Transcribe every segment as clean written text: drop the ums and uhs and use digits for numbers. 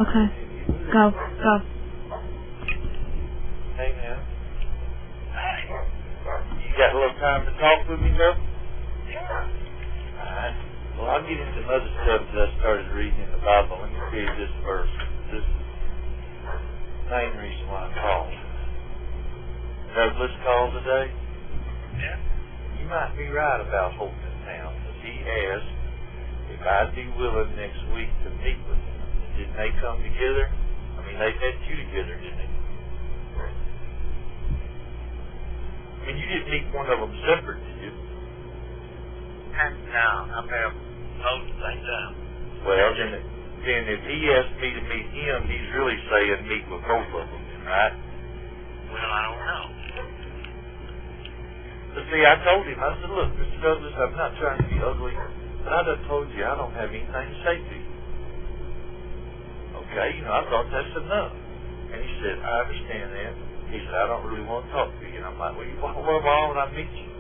Okay. Go. Hey, man. You got a little time to talk with me, bro? Yeah. Alright. Well, I'll get into some other stuff that I started reading in the Bible. Let me read this verse. This is the main reason why I called. Douglas called today. Yeah. You might be right about Holton Town, because he asked if I'd be willing next week to meet with him. Didn't they come together? I mean, they had you together, didn't they? I mean, you didn't meet one of them separate, did you? No, I met them both at the same time. Well, then if he asked me to meet him, he's really saying meet with both of them, right? Well, I don't know. But see, I told him, I said, look, Mr. Douglas, I'm not trying to be ugly, but I done told you I don't have anything to say to you. Okay, I thought that's enough. And he said, I understand that. He said, I don't really want to talk to you. And I'm like, well, why would I meet you?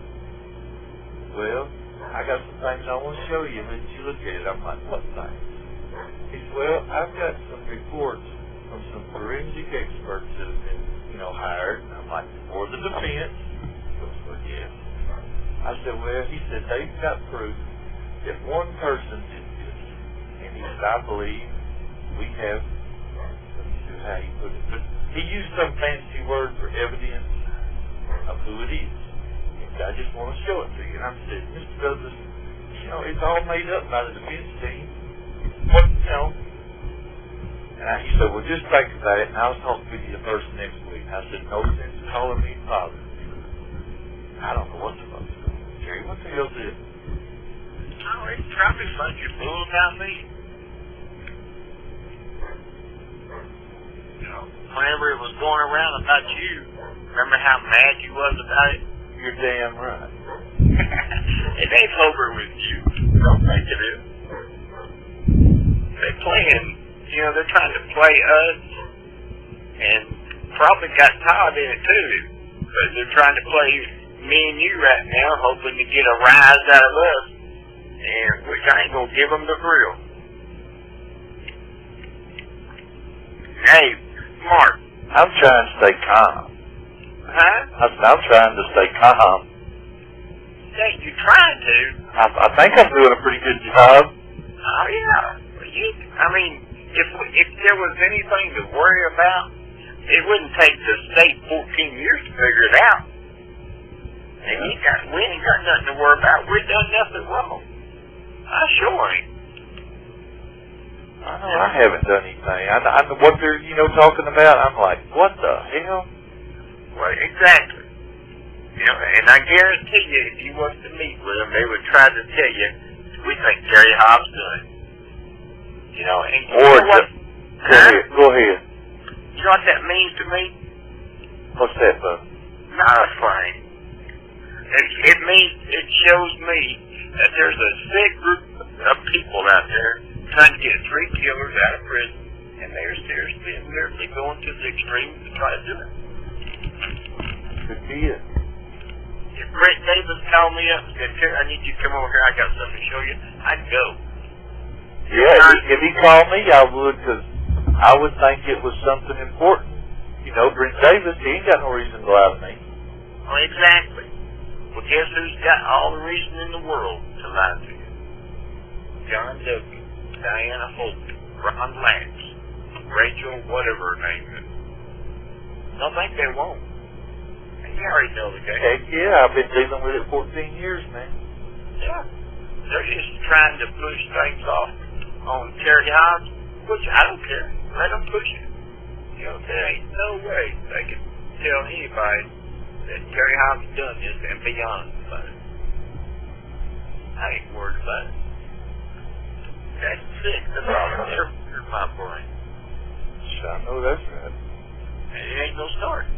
Well, I got some things I want to show you. Let you look at it. I'm like, what things? He said, well, I've got some reports from some forensic experts that have been, hired. And I'm like, for the defense. He goes, well, yes. I said, well, he said, they've got proof that one person did this. And he said, I believe we have, let me see how he put it, but he used some fancy word for evidence of who it is. And I just want to show it to you. And I said, Mr. Douglas, it's all made up by the defense team. What, And he said, well, just think about it, and I'll talk with you the first next week. I said, no sense calling me father. I don't know what the fuck's going on. Jerry, what the hell's this? Oh, it's probably a bunch of bull about me. Whenever it was going around about you, remember how mad you was about it? You're damn right. It ain't over with you. Don't think it is. They're playing, they're trying to play us, and probably got Todd in it too. But they're trying to play me and you right now, hoping to get a rise out of us, and which I ain't gonna give them the thrill. Hey, Mark. I'm trying to stay calm. Huh? I'm trying to stay calm. Hey, you're trying to. I think I'm doing a pretty good job. Oh, yeah. If there was anything to worry about, it wouldn't take the state 14 years to figure it out. And we ain't got nothing to worry about. We've done nothing wrong. I sure ain't. I know I haven't done anything. I know what they're, talking about. I'm like, what the hell? Well, exactly. And I guarantee you, if you was to meet with them, they would try to tell you, we think Terry Hobbs done it. And you know what? Go ahead. You know what that means to me? What's that, bud? Not a thing. It shows me that there's a sick group of people out there trying to get 3 killers out of prison, and they're seriously and literally going to the extreme to try to do it. Could be it. If Brett Davis called me up and said, Terry, I need you to come over here, I got something to show you, I'd go. Yeah, if he called me, I would, because I would think it was something important. Brent Davis, he ain't got no reason to lie to me. Well, exactly. Well, guess who's got all the reason in the world to lie to you? John W., Diana Holt, Ron Lax, Rachel, whatever her name is. Don't think they won't. And you already know the game. Heck yeah, I've been dealing with it 14 years, man. Yeah. They're just trying to push things off on Terry Hobbs, which I don't care. Let them push it. There ain't no way they can tell anybody that Terry Hobbs done this and beyond about it. I ain't worried about it. That's sick. That's all that's in my brain. I know that's right. And it ain't no start.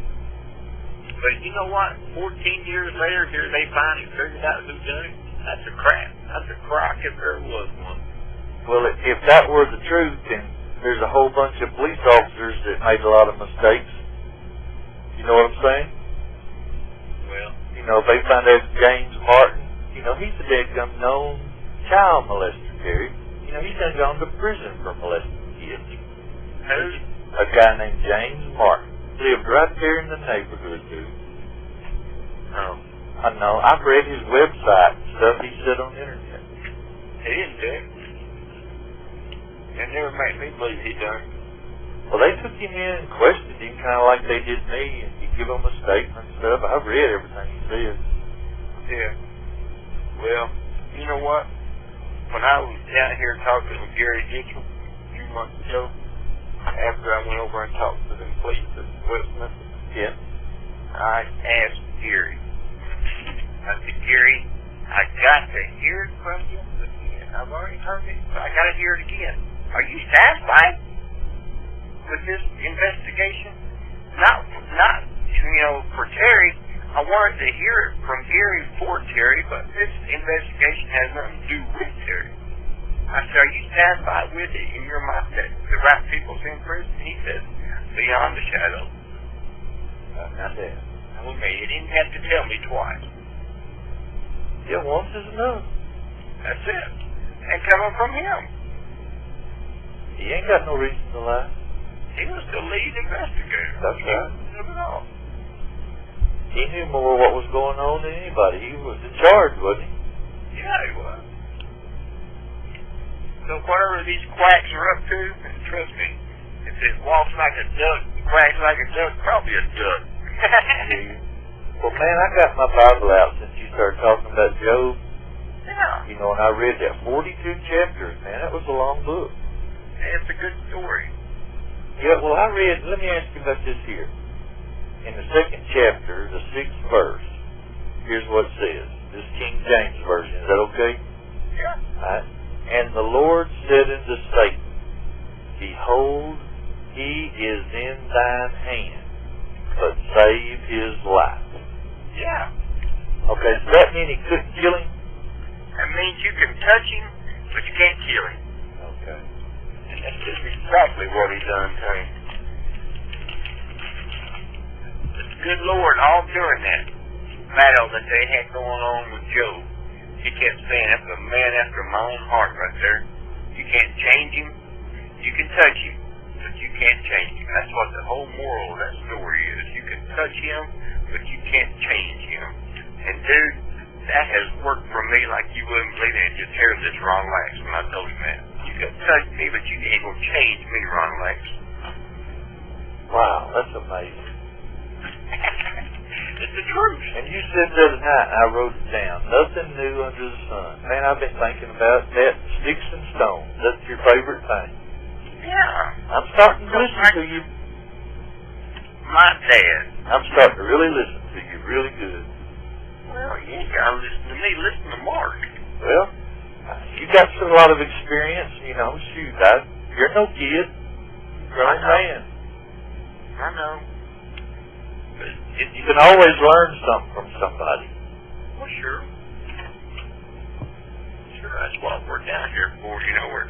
But you know what? 14 years later, here they finally figured out who done it. That's a crap. That's a crock if there was one. Well, if that were the truth, then there's a whole bunch of police officers that made a lot of mistakes. You know what I'm saying? Well, if they find out James Martin, he's a dead-gum known child molester, Terry. He's done gone to prison for molesting kids. Who? A guy named James Martin. Lived right there in the neighborhood, dude. Oh. I know. I've read his website and stuff he said on the internet. He didn't do it. It never made me believe he done it. Well, they took him in and questioned him kind of like they did me, and he give him a statement and stuff. I've read everything he said. Yeah. Well, you know what? When I was down here talking with Gary Ditchell a few months ago, after I went over and talked to them police at Westminster, Yeah. I asked Gary. I said, Gary, I got to hear it from you again. I've already heard it, but I got to hear it again. Are you satisfied with this investigation? Not, for Terry. I wanted to hear it from Gary for Terry, but this investigation has nothing to do with Terry. I said, are you satisfied with it in your mind that the right people's in prison? He said, beyond a shadow. Not that. Okay, you didn't have to tell me twice. Yeah, once is enough. That's it. And coming from him. He ain't got no reason to lie. He was the lead investigator. That's right. He was it all. He knew more what was going on than anybody. He was in charge, wasn't he? Yeah, he was. So whatever these quacks are up to, and trust me, if it walks like a duck, quacks like a duck, probably a duck. Well, man, I got my Bible out since you started talking about Job. Yeah. You know, and I read that 42 chapters, man. That was a long book. It's a good story. Yeah, well, I read, let me ask you about this here. In the 2nd chapter, the 6th verse, here's what it says. This King James Version. Is that okay? Yeah. Right. And the Lord said unto Satan, Behold, he is in thine hand, but save his life. Yeah. Okay, so that mean he couldn't kill him? That means you can touch him, but you can't kill him. Okay. And that's just exactly what he done to him. The good Lord, all during that battle that they had going on with Job, he kept saying, that's a man after my own heart right there. You can't change him. You can touch him, but you can't change him. That's what the whole moral of that story is. You can touch him, but you can't change him. And dude, that has worked for me like you wouldn't believe it. Just heard this Ron Lax when I told him that. You can touch me, but you ain't gonna change me, Ron Lax. Wow, that's amazing. It's the truth. And you said the other night, and I wrote it down, nothing new under the sun. Man, I've been thinking about that, sticks and stones. That's your favorite thing. Yeah. I'm starting to listen to you. My dad. I'm starting to really listen to you, really good. Well, you ain't gotta listen to me. Listen to Mark. Well, you got a lot of experience, you know, shoot, you're no kid. You're a man. I know. But You can always learn something from somebody. Well, sure. Sure, that's what we're down here for. You know, we're